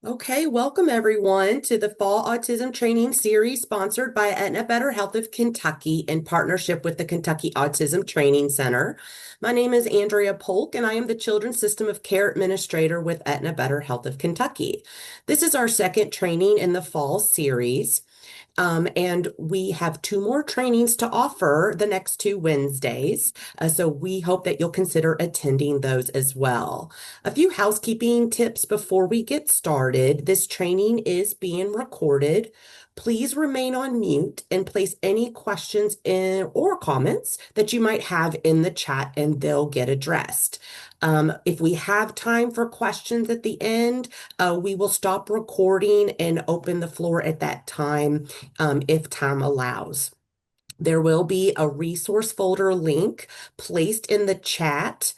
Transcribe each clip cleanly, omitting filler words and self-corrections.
Okay, welcome everyone to the Fall Autism Training Series sponsored by Aetna Better Health of Kentucky in partnership with the Kentucky Autism Training Center. My name is Andrea Polk and I am the Children's System of Care Administrator with Aetna Better Health of Kentucky. This is our second training in the fall series. And we have two more trainings to offer the next two Wednesdays. So we hope that you'll consider attending those as well. A few housekeeping tips before we get started. This training is being recorded. Please remain on mute and place any questions in or comments that you might have in the chat and they'll get addressed. If we have time for questions at the end, we will stop recording and open the floor at that time if time allows. There will be a resource folder link placed in the chat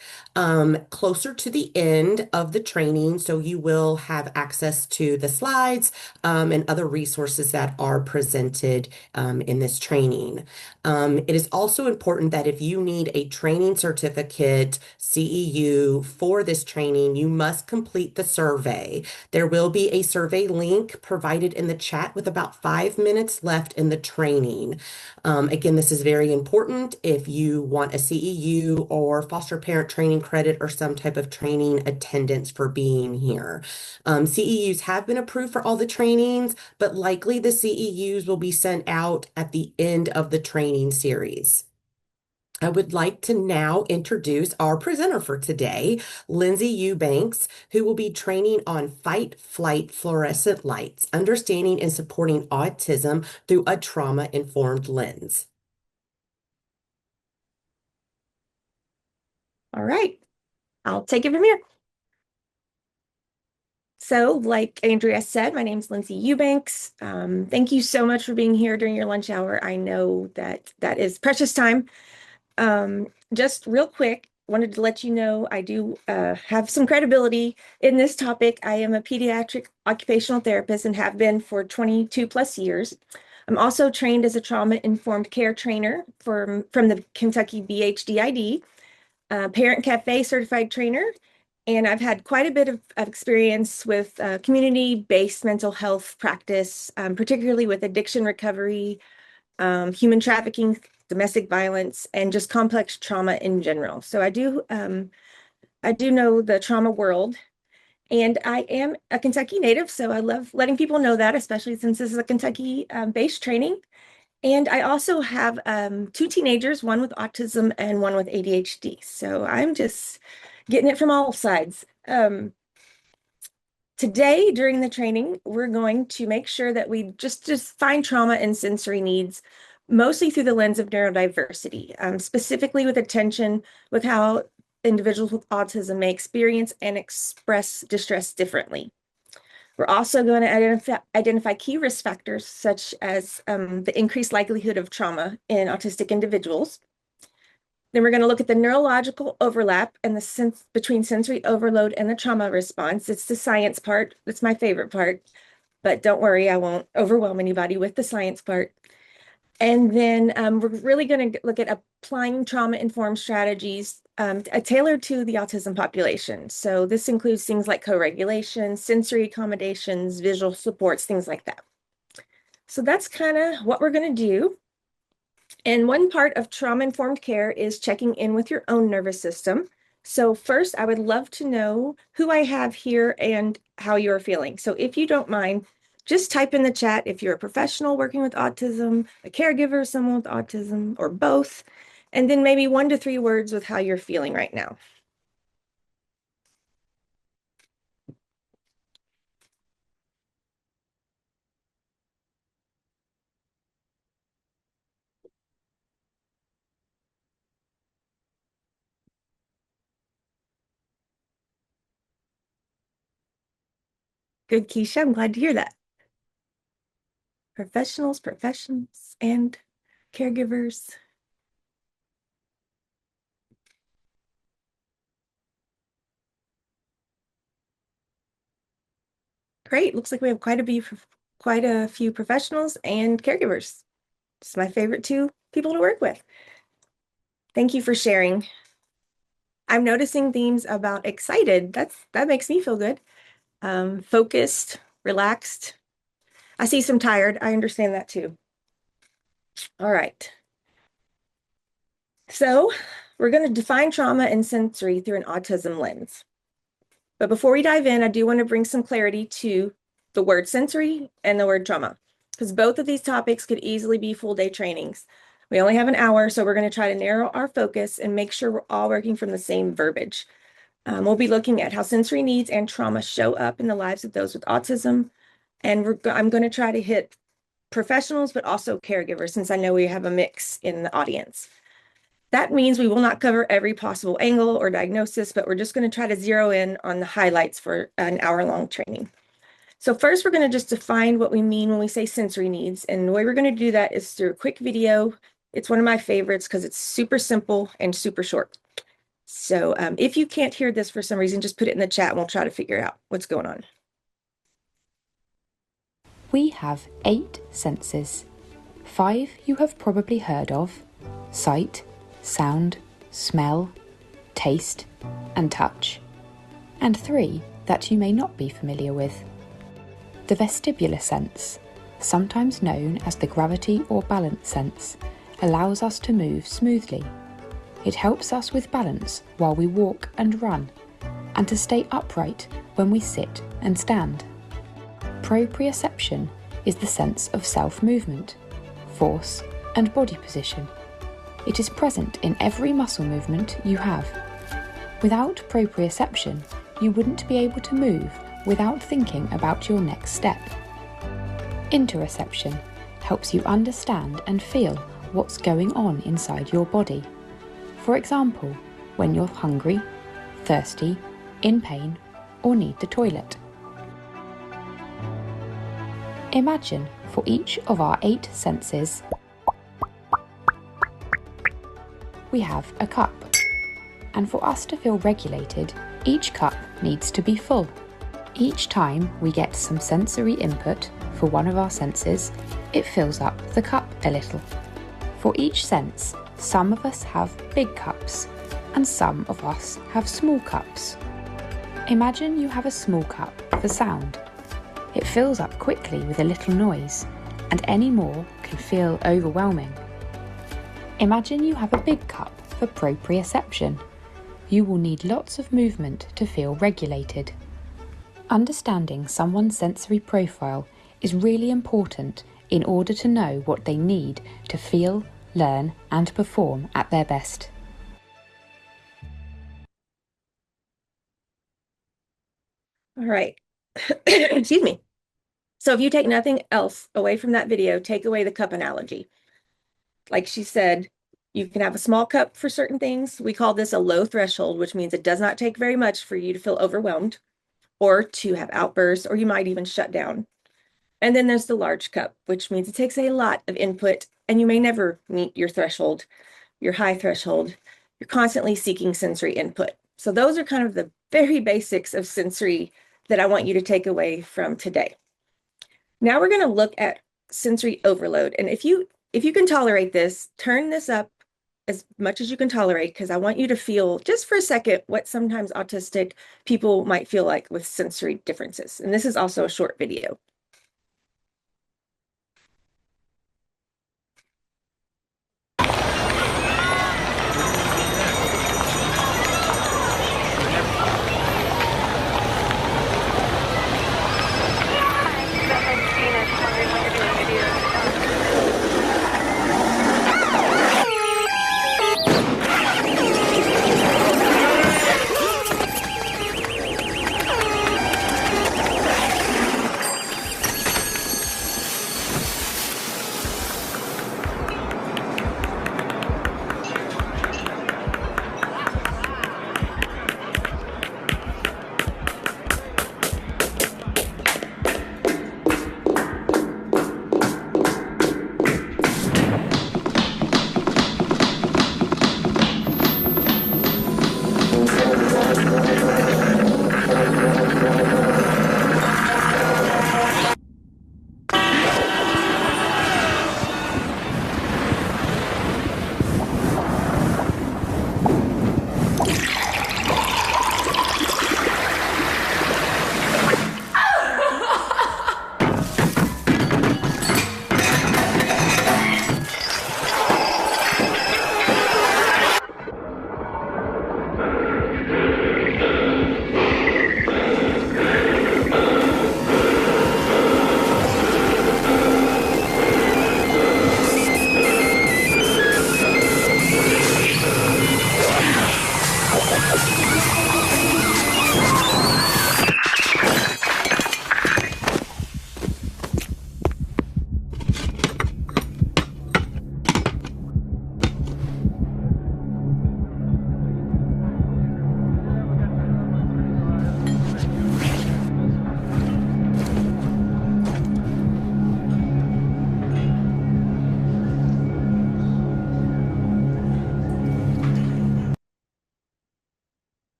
closer to the end of the training, so you will have access to the slides and other resources that are presented in this training. It is also important that if you need a training certificate, CEU, for this training, you must complete the survey. There will be a survey link provided in the chat with about 5 minutes left in the training. Again, this is very important if you want a CEU or foster parent training credit or some type of training attendance for being here. CEUs have been approved for all the trainings, but likely the CEUs will be sent out at the end of the training series. I would like to now introduce our presenter for today, Lindsay Eubanks, who will be training on fight, flight, fluorescent lights, understanding and supporting autism through a trauma-informed lens. All right, I'll take it from here. So, like Andrea said, my name is Lindsay Eubanks. Thank you so much for being here during your lunch hour. I know that that is precious time. Just real quick, wanted to let you know I do have some credibility in this topic. I am a pediatric occupational therapist and have been for 22 plus years. I'm also trained as a trauma-informed care trainer from the Kentucky BHDID, Parent Cafe certified trainer, and I've had quite a bit of experience with community-based mental health practice, particularly with addiction recovery, human trafficking, domestic violence, and just complex trauma in general. So I do know the trauma world, and I am a Kentucky native, so I love letting people know that, especially since this is a Kentucky-based training. And I also have two teenagers, one with autism and one with ADHD. So I'm just getting it from all sides. Today, during the training, we're going to make sure that we just define trauma and sensory needs, mostly through the lens of neurodiversity, specifically with attention with how individuals with autism may experience and express distress differently. We're also going to identify key risk factors, such as the increased likelihood of trauma in autistic individuals. Then we're going to look at the neurological overlap and the sense between sensory overload and the trauma response. It's the science part. That's my favorite part. But don't worry, I won't overwhelm anybody with the science part. And then we're really going to look at applying trauma-informed strategies tailored to the autism population. So this includes things like co-regulation, sensory accommodations, visual supports, things like that. So that's kind of what we're going to do. And one part of trauma-informed care is checking in with your own nervous system. So first, I would love to know who I have here and how you're feeling. So if you don't mind, just type in the chat if you're a professional working with autism, a caregiver, someone with autism, or both, and then maybe 1 to 3 words with how you're feeling right now. Good, Keisha. I'm glad to hear that. Professionals, and caregivers. Great. Looks like we have quite a few professionals and caregivers. It's my favorite two people to work with. Thank you for sharing. I'm noticing themes about excited. That makes me feel good. focused, relaxed. I see some tired. I understand that too. All right. So we're going to define trauma and sensory through an autism lens. But before we dive in, I do want to bring some clarity to the word sensory and the word trauma, because both of these topics could easily be full day trainings. We only have an hour, so we're going to try to narrow our focus and make sure we're all working from the same verbiage. We'll be looking at how sensory needs and trauma show up in the lives of those with autism. And I'm going to try to hit professionals, but also caregivers, since I know we have a mix in the audience. That means we will not cover every possible angle or diagnosis, but we're just going to try to zero in on the highlights for an hour-long training. So first, we're going to just define what we mean when we say sensory needs. And the way we're going to do that is through a quick video. It's one of my favorites because it's super simple and super short. So if you can't hear this for some reason, just put it in the chat and we'll try to figure out what's going on. We have 8 senses. 5 you have probably heard of: sight, sound, smell, taste, and touch. And 3 that you may not be familiar with. The vestibular sense, sometimes known as the gravity or balance sense, allows us to move smoothly. It helps us with balance while we walk and run, and to stay upright when we sit and stand. Proprioception is the sense of self-movement, force, and body position. It is present in every muscle movement you have. Without proprioception, you wouldn't be able to move without thinking about your next step. Interoception helps you understand and feel what's going on inside your body. For example, when you're hungry, thirsty, in pain, or need the toilet. Imagine for each of our 8 senses, we have a cup. And for us to feel regulated, each cup needs to be full. Each time we get some sensory input for one of our senses, it fills up the cup a little. For each sense, some of us have big cups, and some of us have small cups. Imagine you have a small cup for sound. It fills up quickly with a little noise, and any more can feel overwhelming. Imagine you have a big cup for proprioception. You will need lots of movement to feel regulated. Understanding someone's sensory profile is really important in order to know what they need to feel, learn, and perform at their best. All right. Excuse me. So if you take nothing else away from that video, take away the cup analogy. Like she said, you can have a small cup for certain things. We call this a low threshold, which means it does not take very much for you to feel overwhelmed or to have outbursts, or you might even shut down. And then there's the large cup, which means it takes a lot of input and you may never meet your threshold, your high threshold. You're constantly seeking sensory input. So those are kind of the very basics of sensory that I want you to take away from today. Now we're going to look at sensory overload. And if you can tolerate this, turn this up as much as you can tolerate, because I want you to feel just for a second what sometimes autistic people might feel like with sensory differences. And this is also a short video.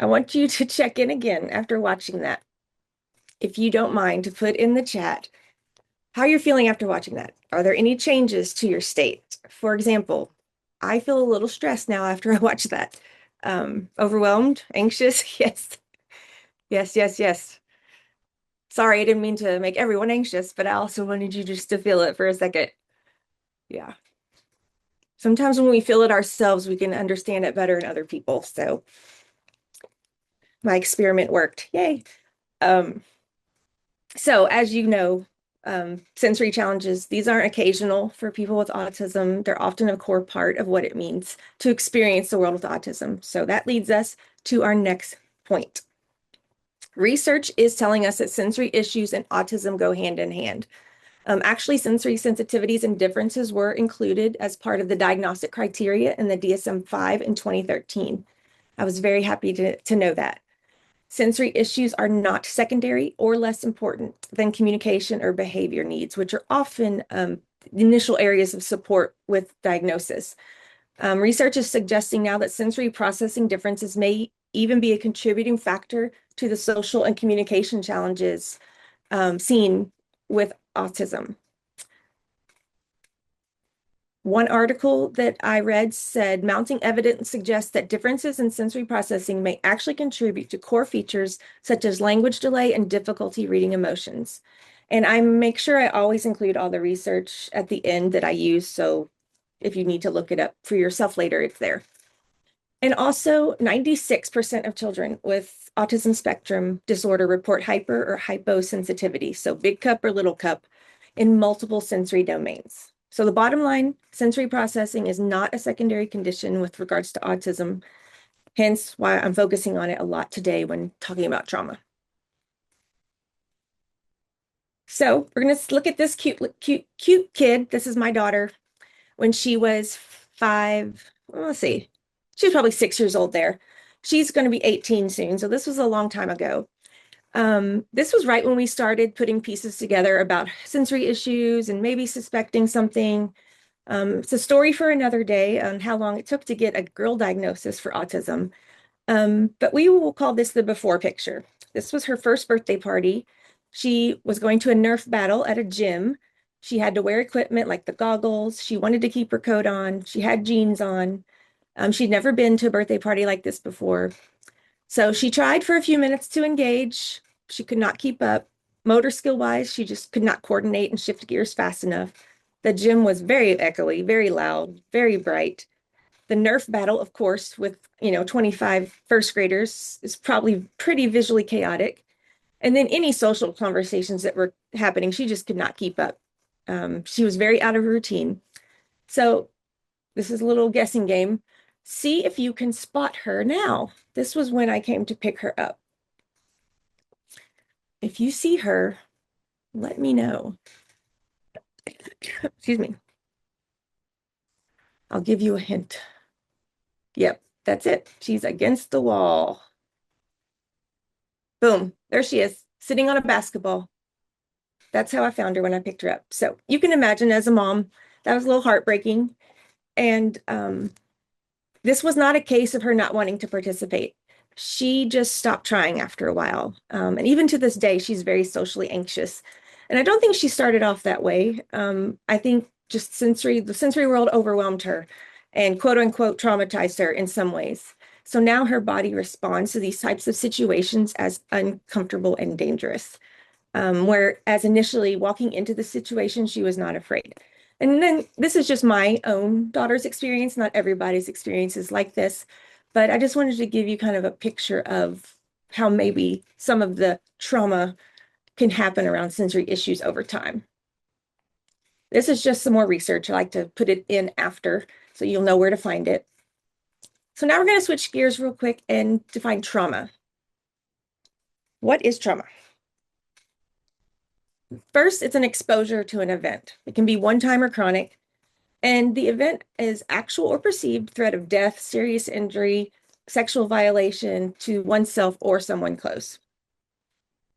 I want you to check in again after watching that. If you don't mind, to put in the chat how you're feeling after watching that. Are there any changes to your state? For example, I feel a little stressed now after I watch that. Overwhelmed, anxious? Yes. Yes, yes, yes. Sorry, I didn't mean to make everyone anxious, but I also wanted you just to feel it for a second. Yeah. Sometimes when we feel it ourselves, we can understand it better in other people. So my experiment worked. Yay. So as you know, sensory challenges, these aren't occasional for people with autism. They're often a core part of what it means to experience the world with autism. So that leads us to our next point. Research is telling us that sensory issues and autism go hand in hand. Actually, sensory sensitivities and differences were included as part of the diagnostic criteria in the DSM-5 in 2013. I was very happy to know that. Sensory issues are not secondary or less important than communication or behavior needs, which are often initial areas of support with diagnosis. Research is suggesting now that sensory processing differences may even be a contributing factor to the social and communication challenges seen with autism. One article that I read said mounting evidence suggests that differences in sensory processing may actually contribute to core features such as language delay and difficulty reading emotions. And I make sure I always include all the research at the end that I use. So if you need to look it up for yourself later, it's there. And also 96% of children with autism spectrum disorder report hyper or hyposensitivity. So big cup or little cup in multiple sensory domains. So the bottom line, sensory processing is not a secondary condition with regards to autism, hence why I'm focusing on it a lot today when talking about trauma. So we're going to look at this cute kid. This is my daughter when she was 5, let's see, she was probably 6 years old there. She's going to be 18 soon, so this was a long time ago. This was right when we started putting pieces together about sensory issues and maybe suspecting something. It's a story for another day on how long it took to get a girl diagnosis for autism. But we will call this the before picture. This was her first birthday party. She was going to a Nerf battle at a gym. She had to wear equipment like the goggles. She wanted to keep her coat on. She had jeans on. She'd never been to a birthday party like this before. So she tried for a few minutes to engage. She could not keep up. Motor skill wise, she just could not coordinate and shift gears fast enough. The gym was very echoey, very loud, very bright. The Nerf battle, of course, with 25 first graders is probably pretty visually chaotic. And then any social conversations that were happening, she just could not keep up. She was very out of routine. So this is a little guessing game. See if you can spot her now. This was when I came to pick her up. If you see her, let me know. Excuse me. I'll give you a hint. Yep, that's it. She's against the wall. Boom, there she is, sitting on a basketball. That's how I found her when I picked her up. So you can imagine as a mom, that was a little heartbreaking. And this was not a case of her not wanting to participate. She just stopped trying after a while. And even to this day, she's very socially anxious. And I don't think she started off that way. I think just the sensory world overwhelmed her and quote unquote traumatized her in some ways. So now her body responds to these types of situations as uncomfortable and dangerous. Whereas initially walking into the situation, she was not afraid. And then this is just my own daughter's experience. Not everybody's experience is like this, but I just wanted to give you kind of a picture of how maybe some of the trauma can happen around sensory issues over time. This is just some more research. I like to put it in after so you'll know where to find it. So now we're going to switch gears real quick and define trauma. What is trauma? First, it's an exposure to an event. It can be one-time or chronic, and the event is actual or perceived threat of death, serious injury, sexual violation to oneself or someone close.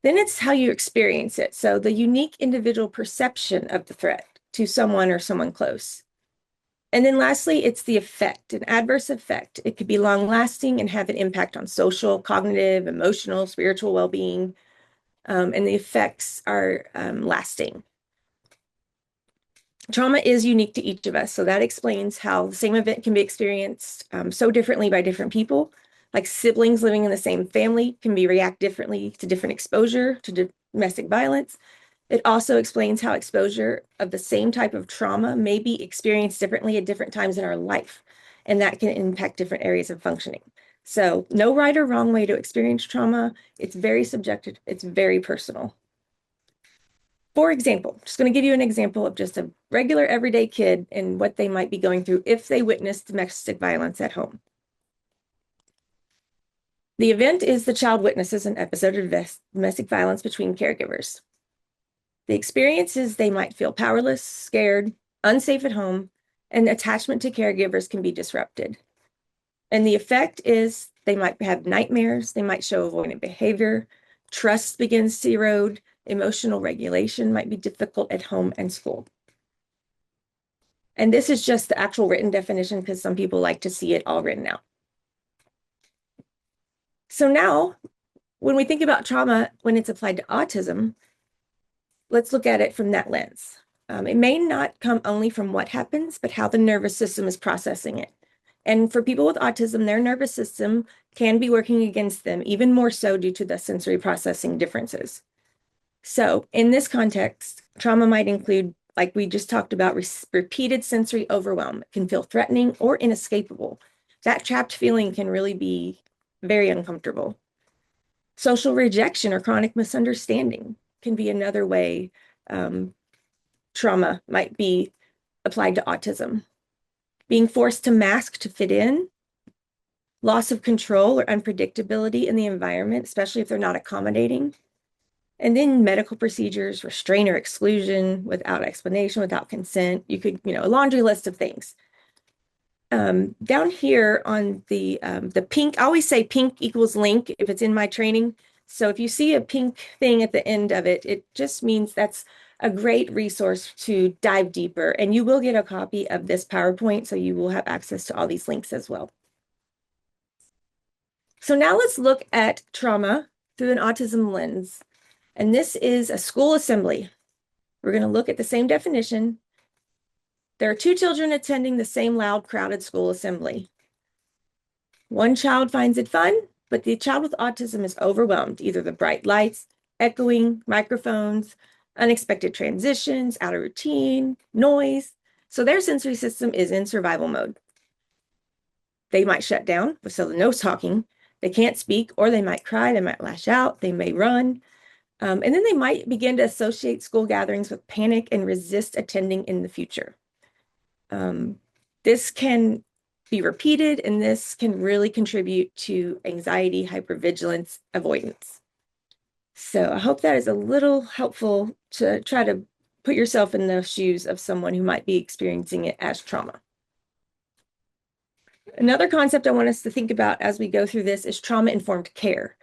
Then it's how you experience it. So the unique individual perception of the threat to someone or someone close. And then lastly, it's the effect, an adverse effect. It could be long-lasting and have an impact on social, cognitive, emotional, spiritual well-being, and the effects are lasting. Trauma is unique to each of us, so that explains how the same event can be experienced so differently by different people. Like siblings living in the same family can react differently to different exposure to domestic violence. It also explains how exposure of the same type of trauma may be experienced differently at different times in our life, and that can impact different areas of functioning. So no right or wrong way to experience trauma. It's very subjective. It's very personal. For example, just going to give you an example of just a regular everyday kid and what they might be going through if they witness domestic violence at home. The event is the child witnesses an episode of domestic violence between caregivers. The experience is they might feel powerless, scared, unsafe at home, and attachment to caregivers can be disrupted. And the effect is they might have nightmares, they might show avoidant behavior, trust begins to erode, emotional regulation might be difficult at home and school. And this is just the actual written definition because some people like to see it all written out. So now, when we think about trauma, when it's applied to autism, let's look at it from that lens. It may not come only from what happens, but how the nervous system is processing it. And for people with autism, their nervous system can be working against them, even more so due to the sensory processing differences. So in this context, trauma might include, like we just talked about, repeated sensory overwhelm. It can feel threatening or inescapable. That trapped feeling can really be very uncomfortable. Social rejection or chronic misunderstanding can be another way trauma might be applied to autism. Being forced to mask to fit in, loss of control or unpredictability in the environment, especially if they're not accommodating. And then medical procedures, restraint or exclusion without explanation, without consent. You could, a laundry list of things. Down here on the pink, I always say pink equals link if it's in my training. So if you see a pink thing at the end of it, it just means that's a great resource to dive deeper. And you will get a copy of this PowerPoint, so you will have access to all these links as well. So now let's look at trauma through an autism lens. And this is a school assembly. We're going to look at the same definition. There are two children attending the same loud, crowded school assembly. One child finds it fun, but the child with autism is overwhelmed, either the bright lights, echoing, microphones, unexpected transitions, out of routine, noise. So their sensory system is in survival mode. They might shut down, so no talking. They can't speak, or they might cry, they might lash out, they may run. And then they might begin to associate school gatherings with panic and resist attending in the future. This can be repeated, and this can really contribute to anxiety, hypervigilance, avoidance. So I hope that is a little helpful to try to put yourself in the shoes of someone who might be experiencing it as trauma. Another concept I want us to think about as we go through this is trauma-informed care.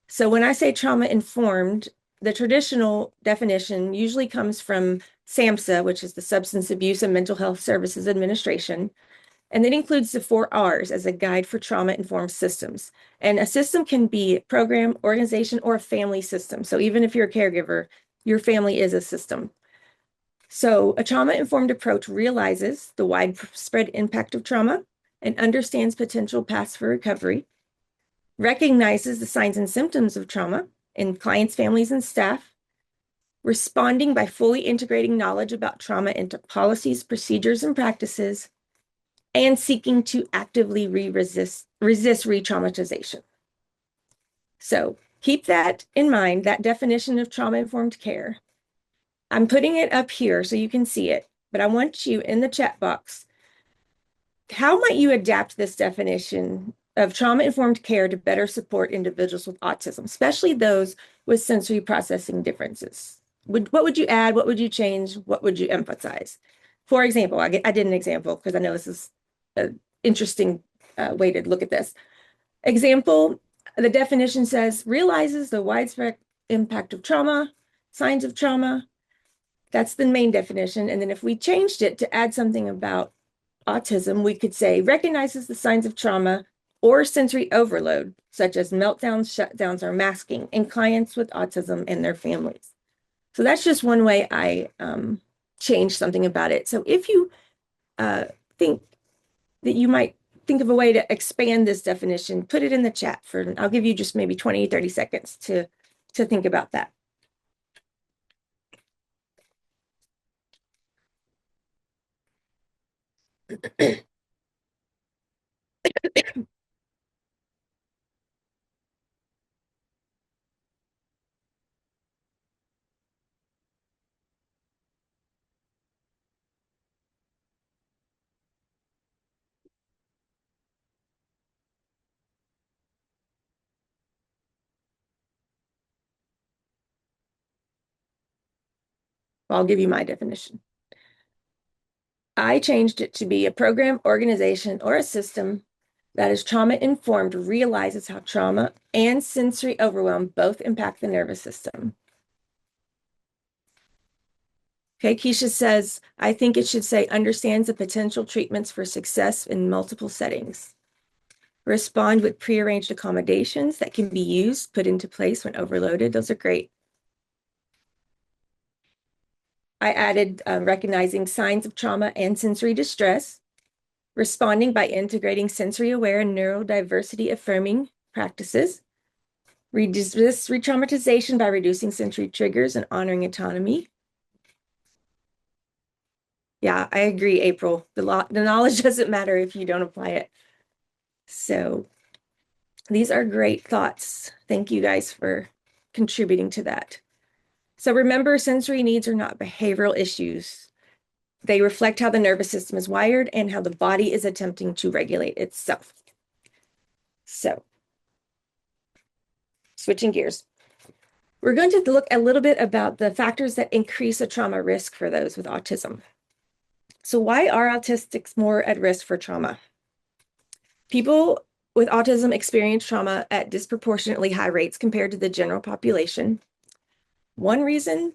So when I say trauma-informed, the traditional definition usually comes from SAMHSA, which is the Substance Abuse and Mental Health Services Administration. And it includes the 4 Rs as a guide for trauma-informed systems. And a system can be a program, organization, or a family system. So even if you're a caregiver, your family is a system. So a trauma-informed approach realizes the widespread impact of trauma and understands potential paths for recovery, recognizes the signs and symptoms of trauma in clients, families, and staff, responding by fully integrating knowledge about trauma into policies, procedures, and practices, and seeking to actively resist re-traumatization. So keep that in mind, that definition of trauma-informed care. I'm putting it up here so you can see it, but I want you in the chat box. How might you adapt this definition of trauma-informed care to better support individuals with autism, especially those with sensory processing differences? What would you add? What would you change? What would you emphasize? For example, I did an example because I know this is an interesting way to look at this. Example, the definition says, realizes the widespread impact of trauma, signs of trauma. That's the main definition. And then if we changed it to add something about autism, we could say recognizes the signs of trauma or sensory overload, such as meltdowns, shutdowns, or masking in clients with autism and their families. So that's just one way I changed something about it. So if you think that you might think of a way to expand this definition, put it in the chat I'll give you just maybe 20, 30 seconds to think about that. I'll give you my definition. I changed it to be a program, organization, or a system that is trauma-informed, realizes how trauma and sensory overwhelm both impact the nervous system. Okay, Keisha says, I think it should say understands the potential treatments for success in multiple settings. Respond with prearranged accommodations that can be used, put into place when overloaded. Those are great. I added recognizing signs of trauma and sensory distress, responding by integrating sensory aware and neurodiversity affirming practices, resist re-traumatization by reducing sensory triggers and honoring autonomy. Yeah, I agree, April. The knowledge doesn't matter if you don't apply it. So these are great thoughts. Thank you guys for contributing to that. So remember, sensory needs are not behavioral issues. They reflect how the nervous system is wired and how the body is attempting to regulate itself. So, switching gears. We're going to look a little bit about the factors that increase a trauma risk for those with autism. So why are autistics more at risk for trauma? People with autism experience trauma at disproportionately high rates compared to the general population. One reason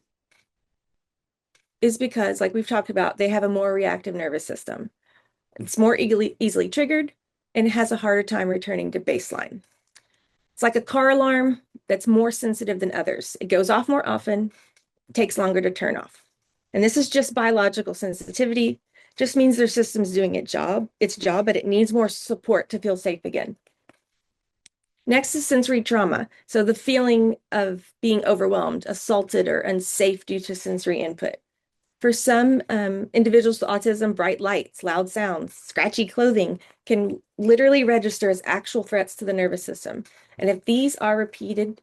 is because, like we've talked about, they have a more reactive nervous system. It's more easily triggered and has a harder time returning to baseline. It's like a car alarm that's more sensitive than others. It goes off more often, takes longer to turn off. And this is just biological sensitivity, just means their system's doing its job, but it needs more support to feel safe again. Next is sensory trauma. So the feeling of being overwhelmed, assaulted, or unsafe due to sensory input. For some individuals with autism, bright lights, loud sounds, scratchy clothing can literally register as actual threats to the nervous system. And if these are repeated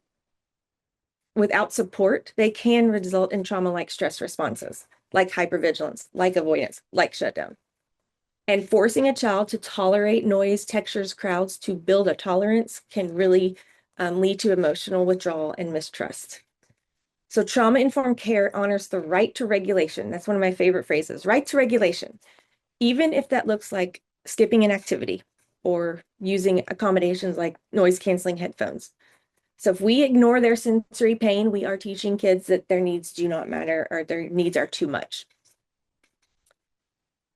without support, they can result in trauma-like stress responses, like hypervigilance, like avoidance, like shutdown. And forcing a child to tolerate noise, textures, crowds to build a tolerance can really lead to emotional withdrawal and mistrust. So trauma-informed care honors the right to regulation. That's one of my favorite phrases, right to regulation, even if that looks like skipping an activity or using accommodations like noise-canceling headphones. So if we ignore their sensory pain, we are teaching kids that their needs do not matter or their needs are too much.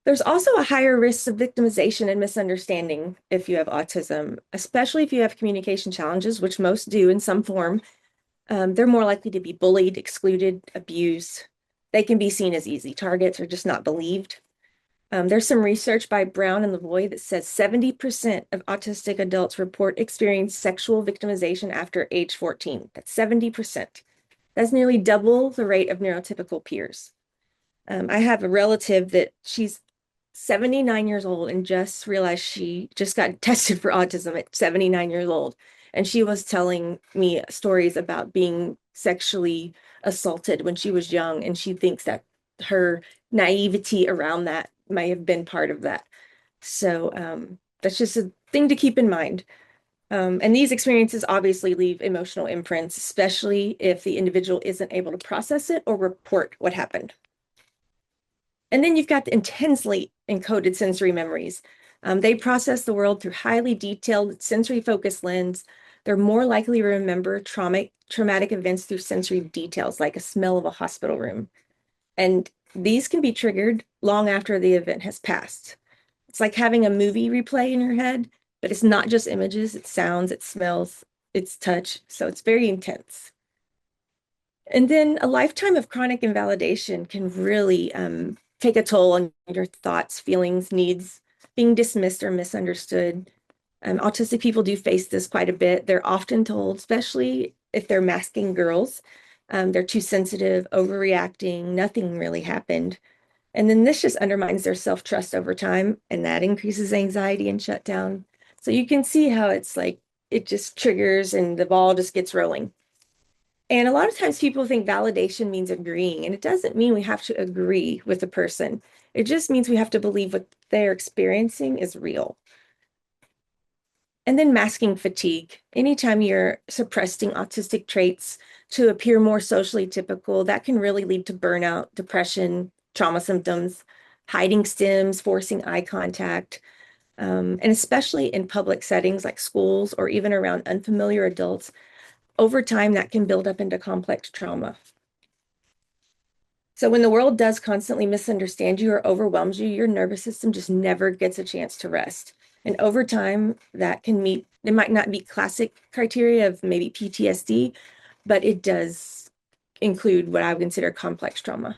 There's also a higher risk of victimization and misunderstanding if you have autism, especially if you have communication challenges, which most do in some form. They're more likely to be bullied, excluded, abused. They can be seen as easy targets or just not believed. There's some research by Brown and Lavoie that says 70% of autistic adults report experiencing sexual victimization after age 14. That's 70%. That's nearly double the rate of neurotypical peers. I have a relative that she's 79 years old and just realized she just got tested for autism at 79 years old. And she was telling me stories about being sexually assaulted when she was young. And she thinks that her naivety around that may have been part of that. So that's just a thing to keep in mind. And these experiences obviously leave emotional imprints, especially if the individual isn't able to process it or report what happened. And then you've got the intensely encoded sensory memories. They process the world through highly detailed sensory-focused lens. They're more likely to remember traumatic events through sensory details, like a smell of a hospital room. And these can be triggered long after the event has passed. It's like having a movie replay in your head, but it's not just images, it's sounds, it's smells, it's touch. So it's very intense. And then a lifetime of chronic invalidation can really take a toll on your thoughts, feelings, needs, being dismissed or misunderstood. Autistic people do face this quite a bit. They're often told, especially if they're masking girls, they're too sensitive, overreacting, nothing really happened. And then this just undermines their self-trust over time, and that increases anxiety and shutdown. So you can see how it's like it just triggers and the ball just gets rolling. And a lot of times people think validation means agreeing, and it doesn't mean we have to agree with the person. It just means we have to believe what they're experiencing is real. And then masking fatigue. Anytime you're suppressing autistic traits to appear more socially typical, that can really lead to burnout, depression, trauma symptoms, hiding stims, forcing eye contact, and especially in public settings like schools or even around unfamiliar adults. Over time, that can build up into complex trauma. So when the world does constantly misunderstand you or overwhelms you, your nervous system just never gets a chance to rest. And over time, that can meet, it might not be classic criteria of maybe PTSD, but it does include what I would consider complex trauma.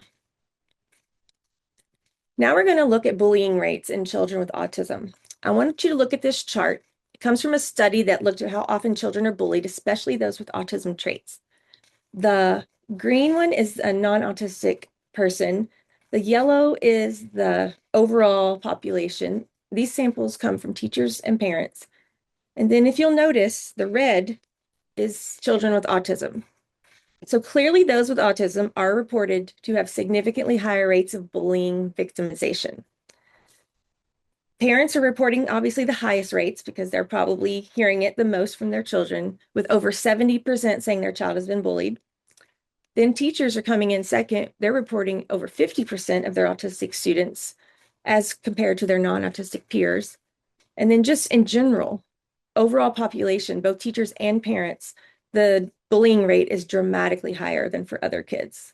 Now we're going to look at bullying rates in children with autism. I want you to look at this chart. It comes from a study that looked at how often children are bullied, especially those with autism traits. The green one is a non-autistic person. The yellow is the overall population. These samples come from teachers and parents. And then if you'll notice, the red is children with autism. So clearly those with autism are reported to have significantly higher rates of bullying victimization. Parents are reporting obviously the highest rates because they're probably hearing it the most from their children, with over 70% saying their child has been bullied. Then teachers are coming in second. They're reporting over 50% of their autistic students as compared to their non-autistic peers. And then just in general, overall population, both teachers and parents, the bullying rate is dramatically higher than for other kids.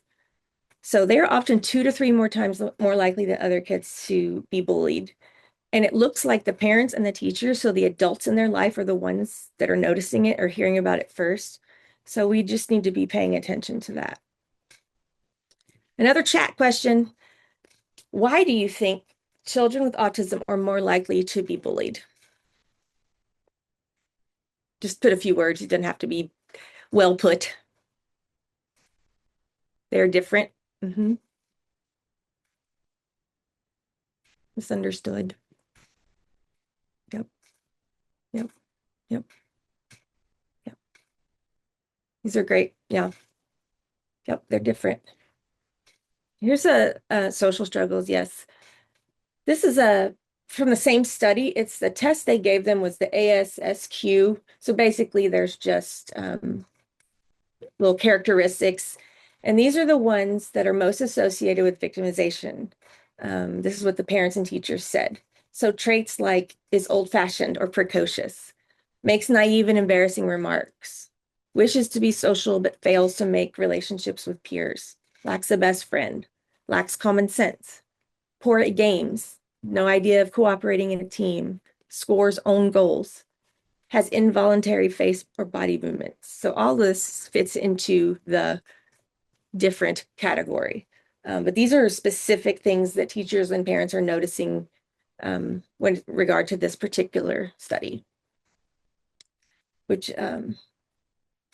So they're often 2 to 3 more times more likely than other kids to be bullied. And it looks like the parents and the teachers, so the adults in their life are the ones that are noticing it or hearing about it first. So we just need to be paying attention to that. Another chat question. Why do you think children with autism are more likely to be bullied? Just put a few words. It doesn't have to be well put. They're different. Misunderstood. Yep. Yep. Yep. Yep. These are great. Yeah. Yep. They're different. Here's a social struggles. Yes. This is from the same study. It's the test they gave them was the ASSQ. So basically there's just little characteristics. And these are the ones that are most associated with victimization. This is what the parents and teachers said. So traits like is old-fashioned or precocious, makes naive and embarrassing remarks, wishes to be social but fails to make relationships with peers, lacks a best friend, lacks common sense, poor at games, no idea of cooperating in a team, scores own goals, has involuntary face or body movements. So all this fits into the different category. But these are specific things that teachers and parents are noticing when regard to this particular study, which a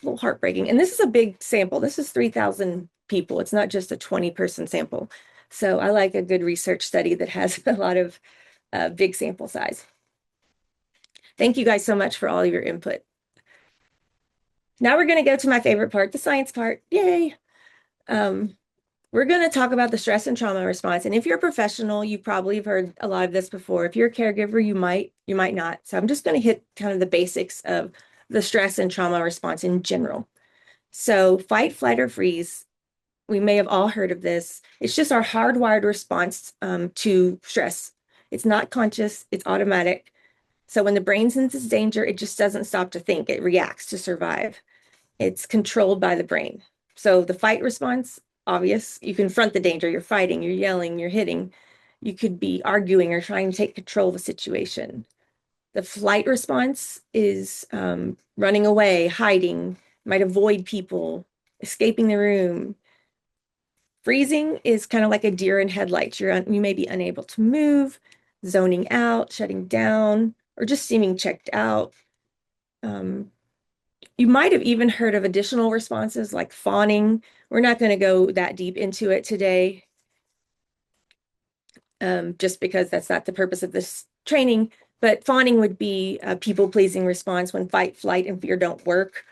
little heartbreaking. And this is a big sample. This is 3,000 people. It's not just a 20-person sample. So I like a good research study that has a lot of big sample size. Thank you guys so much for all of your input. Now we're going to go to my favorite part, the science part. Yay! We're going to talk about the stress and trauma response. And if you're a professional, you probably have heard a lot of this before. If you're a caregiver, you might not. So I'm just going to hit kind of the basics of the stress and trauma response in general. So fight, flight, or freeze. We may have all heard of this. It's just our hardwired response to stress. It's not conscious, it's automatic. So when the brain senses danger, it just doesn't stop to think. It reacts to survive. It's controlled by the brain. So the fight response, obvious. You confront the danger. You're fighting, you're yelling, you're hitting. You could be arguing or trying to take control of a situation. The flight response is running away, hiding, might avoid people, escaping the room. Freezing is kind of like a deer in headlights. You may be unable to move, zoning out, shutting down, or just seeming checked out. You might have even heard of additional responses like fawning. We're not going to go that deep into it today, just because that's not the purpose of this training. But fawning would be a people-pleasing response when fight, flight, and fear don't work.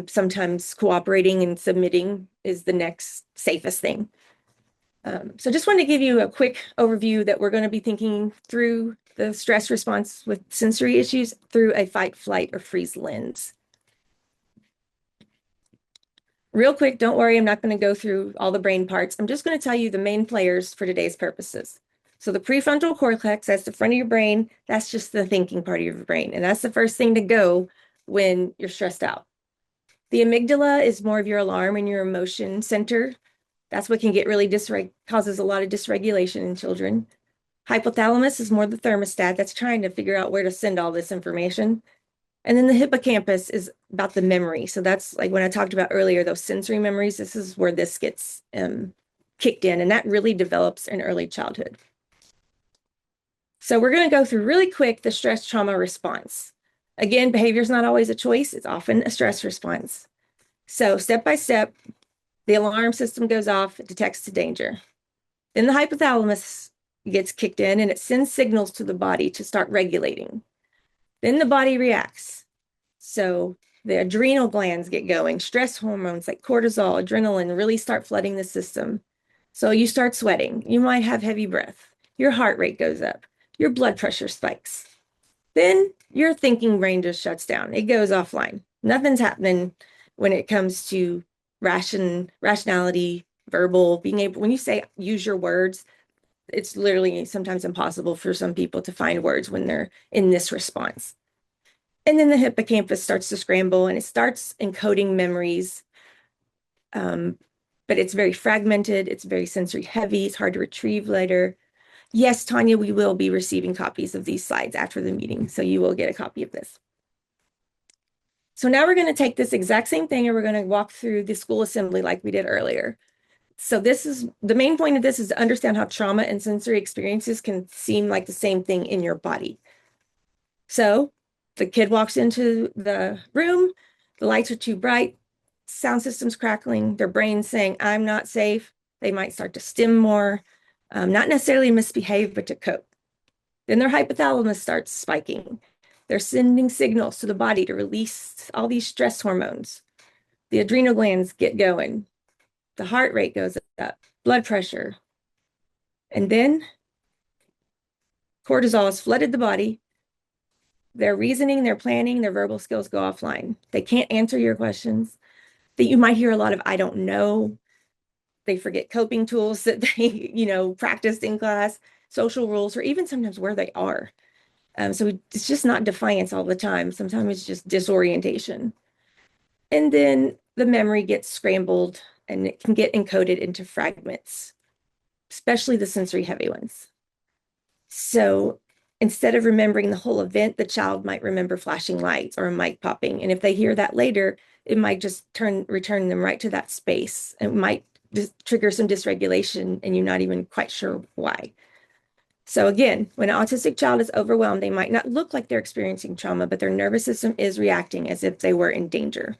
Sometimes cooperating and submitting is the next safest thing. So just wanted to give you a quick overview that we're going to be thinking through the stress response with sensory issues through a fight, flight, or freeze lens. Real quick, don't worry, I'm not going to go through all the brain parts. I'm just going to tell you the main players for today's purposes. So the prefrontal cortex, that's the front of your brain. That's just the thinking part of your brain. And that's the first thing to go when you're stressed out. The amygdala is more of your alarm and your emotion center. That's what can get really causes a lot of dysregulation in children. Hypothalamus is more the thermostat that's trying to figure out where to send all this information. And then the hippocampus is about the memory. So that's like when I talked about earlier, those sensory memories, this is where this gets kicked in, and that really develops in early childhood. So we're going to go through really quick the stress trauma response. Again, behavior is not always a choice. It's often a stress response. So step by step, the alarm system goes off, it detects the danger. Then the hypothalamus gets kicked in and it sends signals to the body to start regulating. Then the body reacts. So the adrenal glands get going. Stress hormones like cortisol, adrenaline really start flooding the system. So you start sweating. You might have heavy breath. Your heart rate goes up. Your blood pressure spikes. Then your thinking brain just shuts down. It goes offline. Nothing's happening when it comes to rationality, verbal, being able, when you say use your words, it's literally sometimes impossible for some people to find words when they're in this response. And then the hippocampus starts to scramble and it starts encoding memories. But it's very fragmented. It's very sensory heavy. It's hard to retrieve later. Yes, Tanya, we will be receiving copies of these slides after the meeting. So you will get a copy of this. So now we're going to take this exact same thing and we're going to walk through the school assembly like we did earlier. So this is the main point of this is to understand how trauma and sensory experiences can seem like the same thing in your body. So the kid walks into the room, the lights are too bright, sound system's crackling, their brain's saying, I'm not safe. They might start to stim more, not necessarily misbehave, but to cope. Then their hypothalamus starts spiking. They're sending signals to the body to release all these stress hormones. The adrenal glands get going. The heart rate goes up, blood pressure. And then cortisol has flooded the body. Their reasoning, their planning, their verbal skills go offline. They can't answer your questions. That you might hear a lot of, I don't know. They forget coping tools that they, practiced in class, social rules, or even sometimes where they are. So it's just not defiance all the time. Sometimes it's just disorientation. And then the memory gets scrambled and it can get encoded into fragments, especially the sensory heavy ones. So instead of remembering the whole event, the child might remember flashing lights or a mic popping. And if they hear that later, it might just return them right to that space. It might just trigger some dysregulation and you're not even quite sure why. So again, when an autistic child is overwhelmed, they might not look like they're experiencing trauma, but their nervous system is reacting as if they were in danger.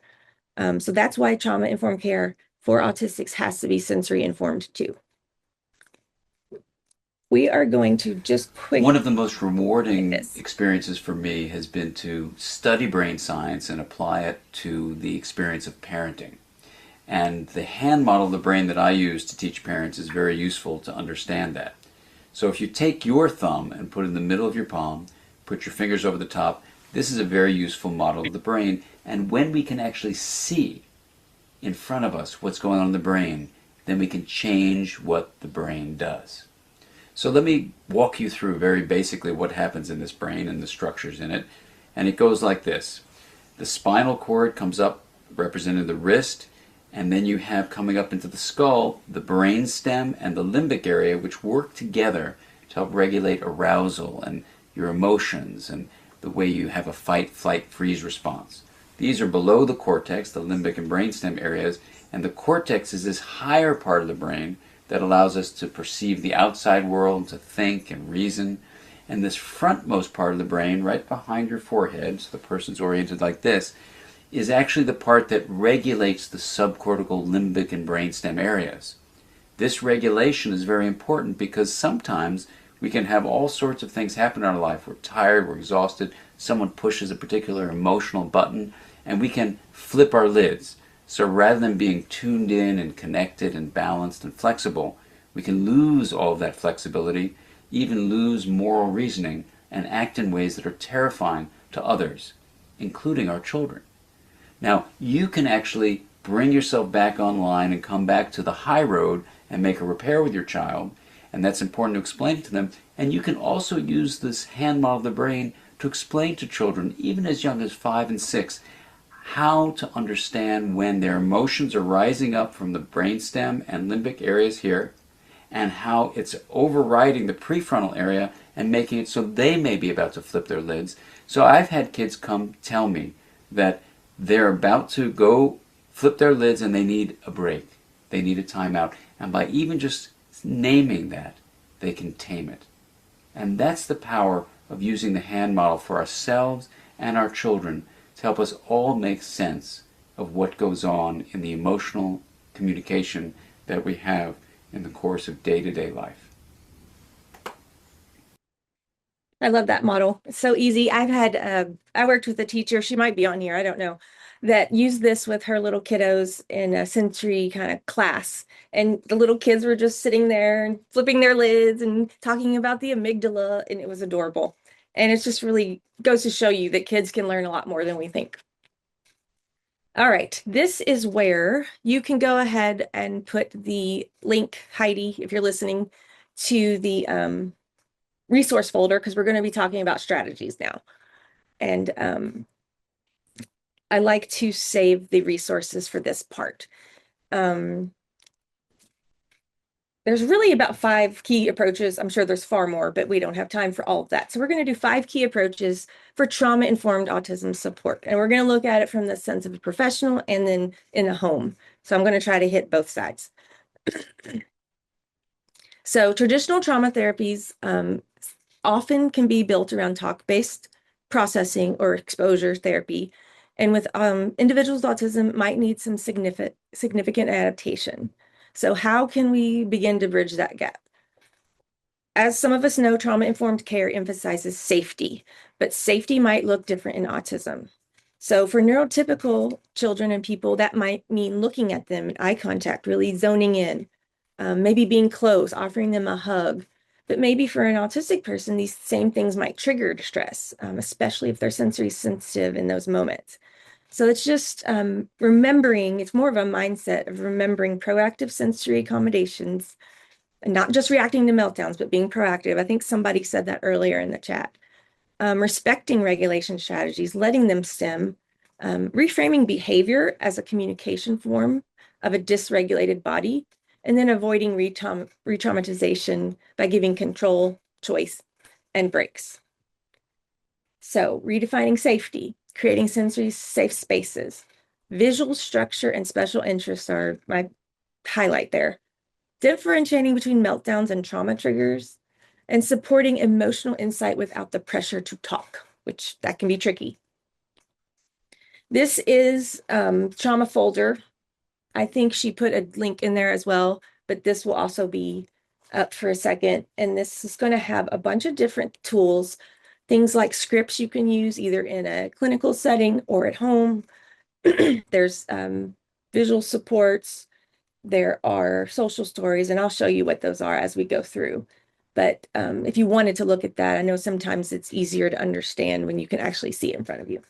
So that's why trauma-informed care for autistics has to be sensory-informed too. We are going to just quickly... One of the most rewarding experiences for me has been to study brain science and apply it to the experience of parenting. And the hand model of the brain that I use to teach parents is very useful to understand that. So if you take your thumb and put it in the middle of your palm, put your fingers over the top, this is a very useful model of the brain. And when we can actually see in front of us what's going on in the brain, then we can change what the brain does. So let me walk you through very basically what happens in this brain and the structures in it. And it goes like this. The spinal cord comes up representing the wrist, and then you have coming up into the skull the brain stem and the limbic area, which work together to help regulate arousal and your emotions and the way you have a fight, flight, freeze response. These are below the cortex, the limbic and brainstem areas, and the cortex is this higher part of the brain that allows us to perceive the outside world, to think and reason. And this frontmost part of the brain, right behind your forehead, so the person's oriented like this, is actually the part that regulates the subcortical, limbic, and brainstem areas. This regulation is very important because sometimes we can have all sorts of things happen in our life. We're tired, we're exhausted, someone pushes a particular emotional button, and we can flip our lids. So rather than being tuned in and connected and balanced and flexible, we can lose all of that flexibility, even lose moral reasoning, and act in ways that are terrifying to others, including our children. Now, you can actually bring yourself back online and come back to the high road and make a repair with your child, and that's important to explain to them. And you can also use this hand model of the brain to explain to children, even as young as 5 and 6, how to understand when their emotions are rising up from the brainstem and limbic areas here, and how it's overriding the prefrontal area and making it so they may be about to flip their lids. So I've had kids come tell me that they're about to go flip their lids and they need a break. They need a timeout. And by even just naming that, they can tame it. And that's the power of using the hand model for ourselves and our children to help us all make sense of what goes on in the emotional communication that we have in the course of day-to-day life. I love that model. It's so easy. I worked with a teacher, she might be on here, I don't know, that used this with her little kiddos in a sensory kind of class. And the little kids were just sitting there and flipping their lids and talking about the amygdala, and it was adorable. And it's just really goes to show you that kids can learn a lot more than we think. All right, this is where you can go ahead and put the link, Heidi, if you're listening, to the resource folder, because we're going to be talking about strategies now. And I like to save the resources for this part. There's really about 5 key approaches. I'm sure there's far more, but we don't have time for all of that. So we're going to do 5 key approaches for trauma-informed autism support. And we're going to look at it from the sense of a professional and then in a home. So I'm going to try to hit both sides. So traditional trauma therapies often can be built around talk-based processing or exposure therapy. And with individuals with autism might need some significant adaptation. So how can we begin to bridge that gap? As some of us know, trauma-informed care emphasizes safety, but safety might look different in autism. So for neurotypical children and people, that might mean looking at them in eye contact, really zoning in, maybe being close, offering them a hug. But maybe for an autistic person, these same things might trigger distress, especially if they're sensory sensitive in those moments. So it's just remembering, it's more of a mindset of remembering proactive sensory accommodations and not just reacting to meltdowns, but being proactive. I think somebody said that earlier in the chat. Respecting regulation strategies, letting them stem, reframing behavior as a communication form of a dysregulated body, and then avoiding re-traumatization by giving control, choice, and breaks. So redefining safety, creating sensory safe spaces, visual structure and special interests are my highlight there. Differentiating between meltdowns and trauma triggers, and supporting emotional insight without the pressure to talk, which that can be tricky. This is trauma folder. I think she put a link in there as well, but this will also be up for a second. And this is going to have a bunch of different tools, things like scripts you can use either in a clinical setting or at home. There's visual supports. There are social stories, and I'll show you what those are as we go through. But if you wanted to look at that, I know sometimes it's easier to understand when you can actually see it in front of you.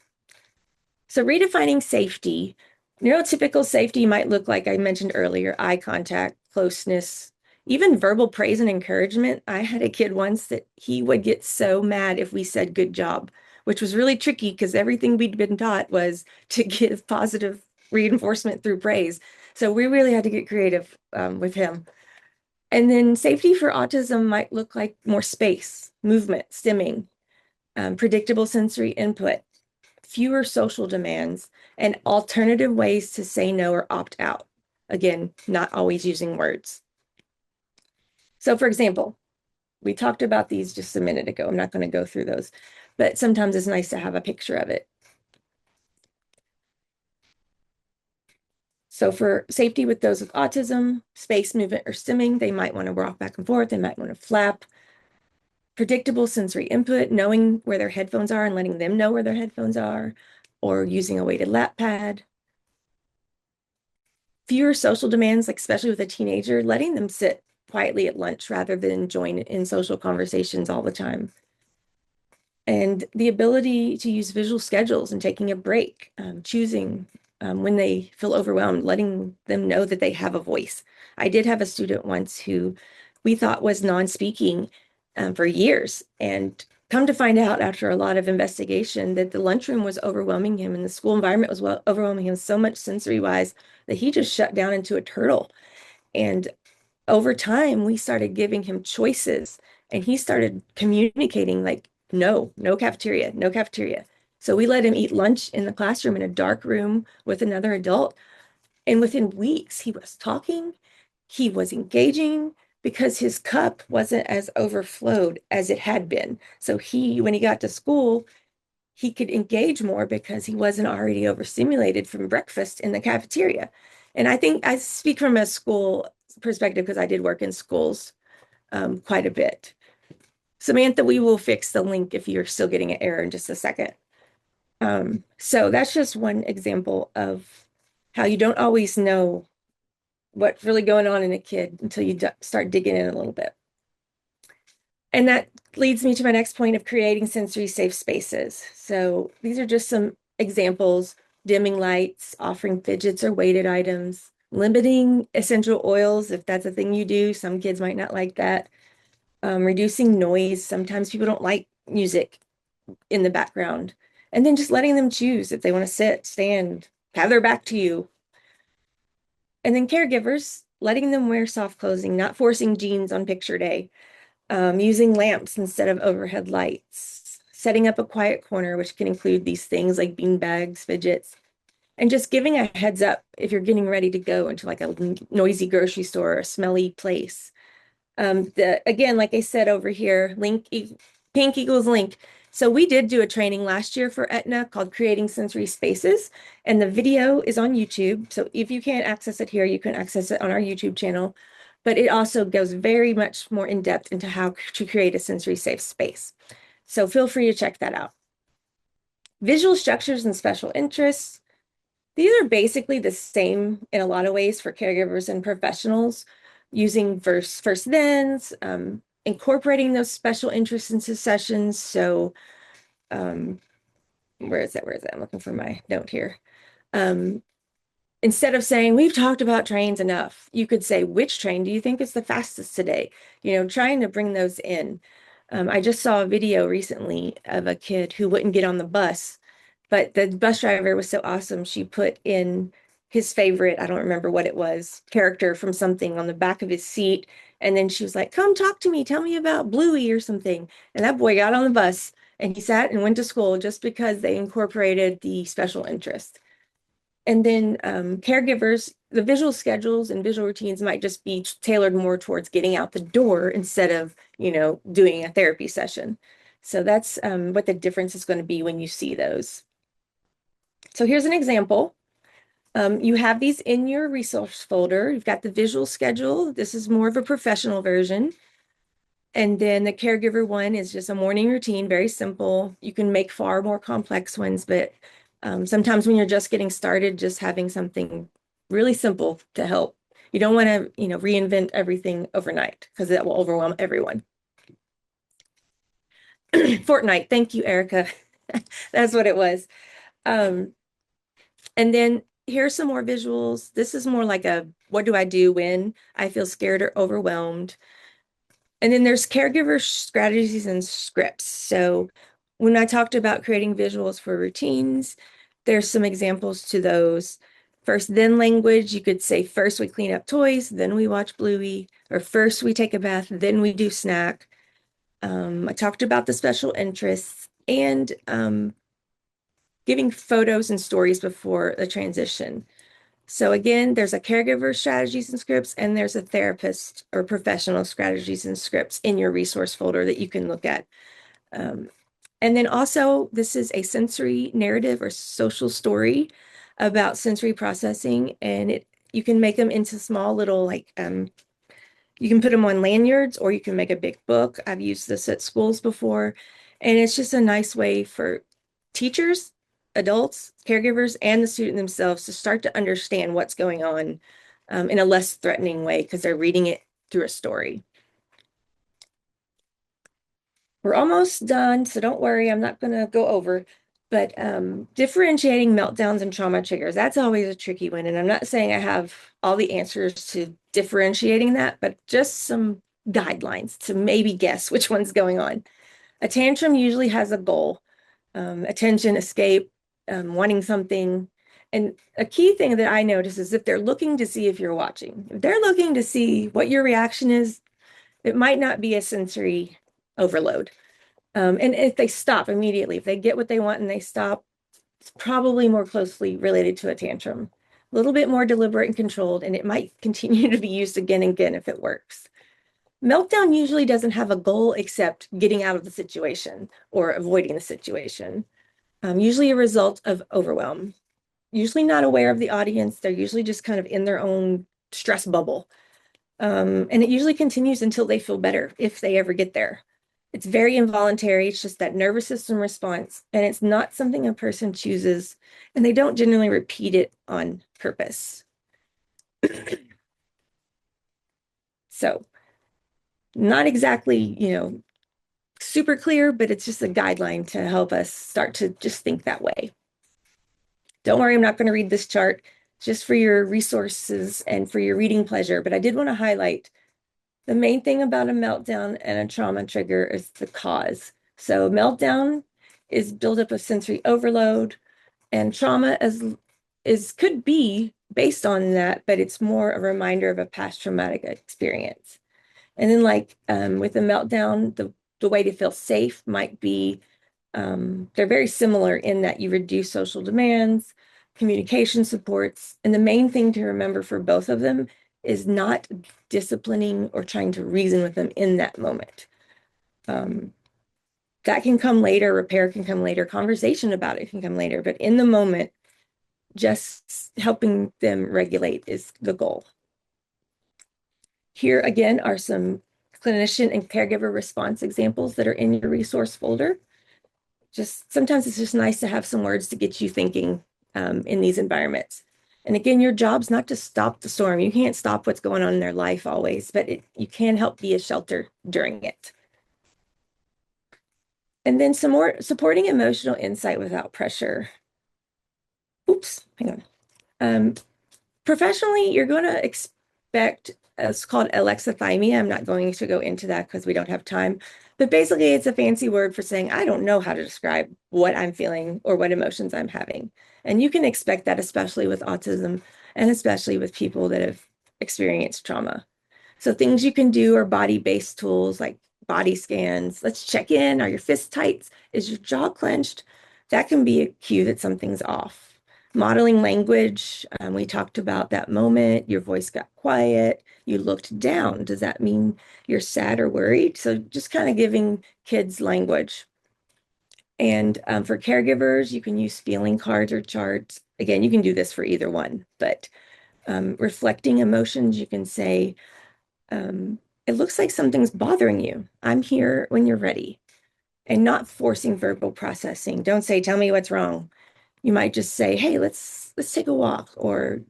So redefining safety, neurotypical safety might look like I mentioned earlier, eye contact, closeness, even verbal praise and encouragement. I had a kid once that he would get so mad if we said good job, which was really tricky because everything we'd been taught was to give positive reinforcement through praise. So we really had to get creative with him. And then safety for autism might look like more space, movement, stimming, predictable sensory input, fewer social demands, and alternative ways to say no or opt out. Again, not always using words. So for example, we talked about these just a minute ago. I'm not going to go through those, but sometimes it's nice to have a picture of it. So for safety with those with autism, space, movement, or stimming, they might want to rock back and forth. They might want to flap. Predictable sensory input, knowing where their headphones are and letting them know where their headphones are, or using a weighted lap pad. Fewer social demands, like especially with a teenager, letting them sit quietly at lunch rather than join in social conversations all the time. And the ability to use visual schedules and taking a break, choosing when they feel overwhelmed, letting them know that they have a voice. I did have a student once who we thought was non-speaking for years, and come to find out after a lot of investigation that the lunchroom was overwhelming him and the school environment was overwhelming him so much sensory-wise that he just shut down into a turtle. And over time, we started giving him choices, and he started communicating like, no, no cafeteria, no cafeteria. So we let him eat lunch in the classroom in a dark room with another adult. And within weeks, he was talking, he was engaging because his cup wasn't as overflowed as it had been. So when he got to school, he could engage more because he wasn't already overstimulated from breakfast in the cafeteria. And I think I speak from a school perspective because I did work in schools quite a bit. Samantha, we will fix the link if you're still getting an error in just a second. So that's just one example of how you don't always know what's really going on in a kid until you start digging in a little bit. And that leads me to my next point of creating sensory safe spaces. So these are just some examples: dimming lights, offering fidgets or weighted items, limiting essential oils if that's a thing you do. Some kids might not like that. Reducing noise. Sometimes people don't like music in the background. And then just letting them choose if they want to sit, stand, have their back to you. And then caregivers, letting them wear soft clothing, not forcing jeans on picture day. Using lamps instead of overhead lights, setting up a quiet corner, which can include these things like bean bags, fidgets, and just giving a heads up if you're getting ready to go into like a noisy grocery store or a smelly place. Again, like I said over here, pink equals link. So we did do a training last year for Aetna called Creating Sensory Spaces, and the video is on YouTube. So if you can't access it here, you can access it on our YouTube channel. But it also goes very much more in depth into how to create a sensory safe space. So feel free to check that out. Visual structures and special interests. These are basically the same in a lot of ways for caregivers and professionals, using first thens, incorporating those special interests into sessions. So where is that? I'm looking for my note here. Instead of saying, we've talked about trains enough, you could say, which train do you think is the fastest today? Trying to bring those in. I just saw a video recently of a kid who wouldn't get on the bus, but the bus driver was so awesome. She put in his favorite, I don't remember what it was, character from something on the back of his seat. And then she was like, come talk to me. Tell me about Bluey or something. And that boy got on the bus and he sat and went to school just because they incorporated the special interest. And then caregivers, the visual schedules and visual routines might just be tailored more towards getting out the door instead of, doing a therapy session. So that's what the difference is going to be when you see those. So here's an example. You have these in your resource folder. You've got the visual schedule. This is more of a professional version. And then the caregiver one is just a morning routine, very simple. You can make far more complex ones, but sometimes when you're just getting started, just having something really simple to help. You don't want to, reinvent everything overnight because that will overwhelm everyone. Fortnite, thank you, Erica. That's what it was. And then here's some more visuals. This is more like what do I do when I feel scared or overwhelmed? And then there's caregiver strategies and scripts. So when I talked about creating visuals for routines, there's some examples to those. First, then language, you could say first we clean up toys, then we watch Bluey, or first we take a bath, then we do snack. I talked about the special interests and giving photos and stories before the transition. So again, there's a caregiver strategies and scripts, and there's a therapist or professional strategies and scripts in your resource folder that you can look at. And then also, this is a sensory narrative or social story about sensory processing, and you can make them into small little you can put them on lanyards or you can make a big book. I've used this at schools before, and it's just a nice way for teachers, adults, caregivers, and the student themselves to start to understand what's going on in a less threatening way because they're reading it through a story. We're almost done, so don't worry, I'm not going to go over. But differentiating meltdowns and trauma triggers, that's always a tricky one. And I'm not saying I have all the answers to differentiating that, but just some guidelines to maybe guess which one's going on. A tantrum usually has a goal, attention, escape, wanting something. And a key thing that I notice is if they're looking to see if you're watching, if they're looking to see what your reaction is, it might not be a sensory overload. And if they stop immediately, if they get what they want and they stop, it's probably more closely related to a tantrum. A little bit more deliberate and controlled, and it might continue to be used again and again if it works. Meltdown usually doesn't have a goal except getting out of the situation or avoiding the situation. Usually a result of overwhelm. Usually not aware of the audience. They're usually just kind of in their own stress bubble. And it usually continues until they feel better, if they ever get there. It's very involuntary. It's just that nervous system response, and it's not something a person chooses, and they don't generally repeat it on purpose. So not exactly, super clear, but it's just a guideline to help us start to just think that way. Don't worry, I'm not going to read this chart just for your resources and for your reading pleasure, but I did want to highlight the main thing about a meltdown and a trauma trigger is the cause. So meltdown is buildup of sensory overload, and trauma could be based on that, but it's more a reminder of a past traumatic experience. And then with a meltdown, the way to feel safe might be, they're very similar in that you reduce social demands, communication supports, and the main thing to remember for both of them is not disciplining or trying to reason with them in that moment. That can come later, repair can come later, conversation about it can come later, but in the moment, just helping them regulate is the goal. Here again are some clinician and caregiver response examples that are in your resource folder. Sometimes it's just nice to have some words to get you thinking in these environments. And again, your job's not to stop the storm. You can't stop what's going on in their life always, but you can help be a shelter during it. And then some more supporting emotional insight without pressure. Oops, hang on. Professionally, you're going to expect, it's called alexithymia. I'm not going to go into that because we don't have time. But basically, it's a fancy word for saying, I don't know how to describe what I'm feeling or what emotions I'm having. And you can expect that, especially with autism and especially with people that have experienced trauma. So things you can do are body-based tools like body scans. Let's check in. Are your fists tight? Is your jaw clenched? That can be a cue that something's off. Modeling language. We talked about that moment. Your voice got quiet. You looked down. Does that mean you're sad or worried? So just kind of giving kids language. And for caregivers, you can use feeling cards or charts. Again, you can do this for either one, but reflecting emotions, you can say, it looks like something's bothering you. I'm here when you're ready. And not forcing verbal processing. Don't say, tell me what's wrong. You might just say, hey, let's take a walk, or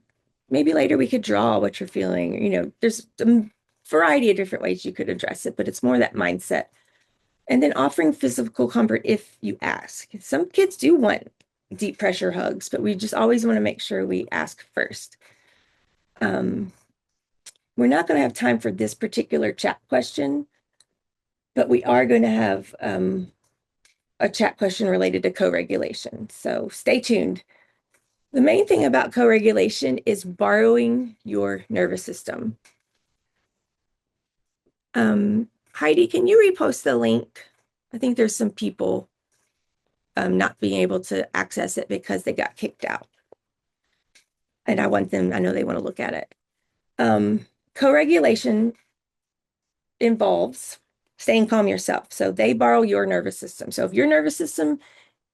maybe later we could draw what you're feeling. There's a variety of different ways you could address it, but it's more that mindset. And then offering physical comfort if you ask. Some kids do want deep pressure hugs, but we just always want to make sure we ask first. We're not going to have time for this particular chat question, but we are going to have a chat question related to co-regulation. So stay tuned. The main thing about co-regulation is borrowing your nervous system. Heidi, can you repost the link? I think there's some people not being able to access it because they got kicked out. And I know they want to look at it. Co-regulation involves staying calm yourself. So they borrow your nervous system. So if your nervous system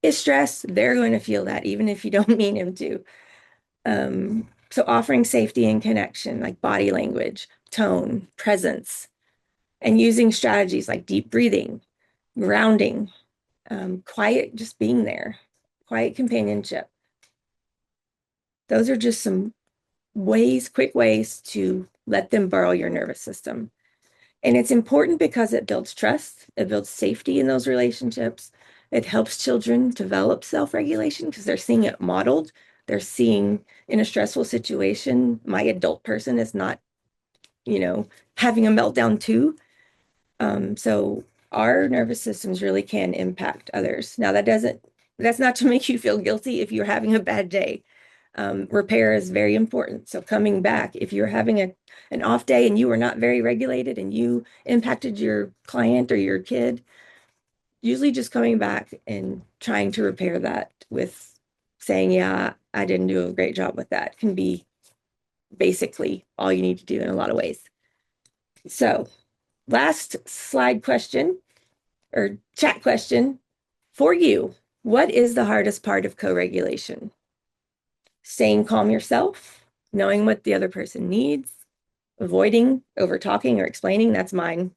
is stressed, they're going to feel that even if you don't mean them to. So offering safety and connection, like body language, tone, presence, and using strategies like deep breathing, grounding, quiet, just being there, quiet companionship. Those are just some quick ways to let them borrow your nervous system. And it's important because it builds trust, it builds safety in those relationships. It helps children develop self-regulation because they're seeing it modeled. They're seeing in a stressful situation, my adult person is not, having a meltdown too. So our nervous systems really can impact others. Now that's not to make you feel guilty if you're having a bad day. Repair is very important. So coming back, if you're having an off day and you were not very regulated and you impacted your client or your kid, usually just coming back and trying to repair that with saying, yeah, I didn't do a great job with that can be basically all you need to do in a lot of ways. So last slide question or chat question for you. What is the hardest part of co-regulation? Staying calm yourself, knowing what the other person needs, avoiding over talking or explaining, that's mine.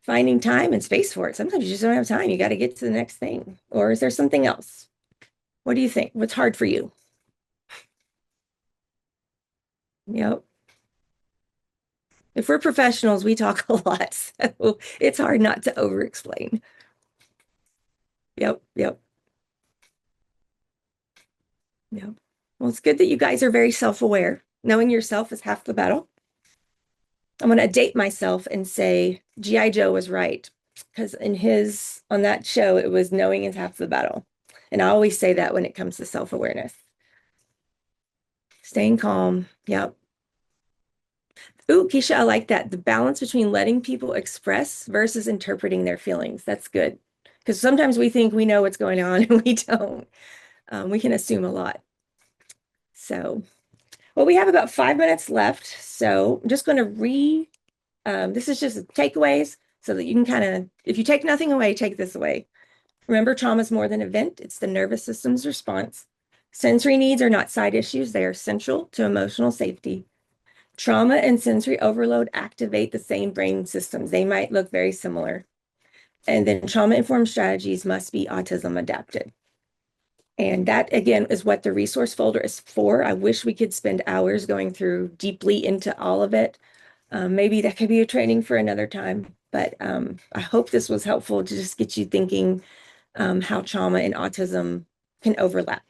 Finding time and space for it. Sometimes you just don't have time. You got to get to the next thing. Or is there something else? What do you think? What's hard for you? Yep. If we're professionals, we talk a lot. So it's hard not to over explain. Yep. Yep. Well, it's good that you guys are very self-aware. Knowing yourself is half the battle. I'm going to date myself and say G.I. Joe was right, because on that show, it was knowing is half the battle. And I always say that when it comes to self-awareness. Staying calm. Yep. Ooh, Keisha, I like that. The balance between letting people express versus interpreting their feelings. That's good. Because sometimes we think we know what's going on and we don't. We can assume a lot. So, well, we have about 5 minutes left. So I'm just going to this is just takeaways so that you can kind of, if you take nothing away, take this away. Remember, trauma is more than an event. It's the nervous system's response. Sensory needs are not side issues. They are central to emotional safety. Trauma and sensory overload activate the same brain systems. They might look very similar. And then trauma-informed strategies must be autism adapted. And that, again, is what the resource folder is for. I wish we could spend hours going through deeply into all of it. Maybe that could be a training for another time. But I hope this was helpful to just get you thinking how trauma and autism can overlap.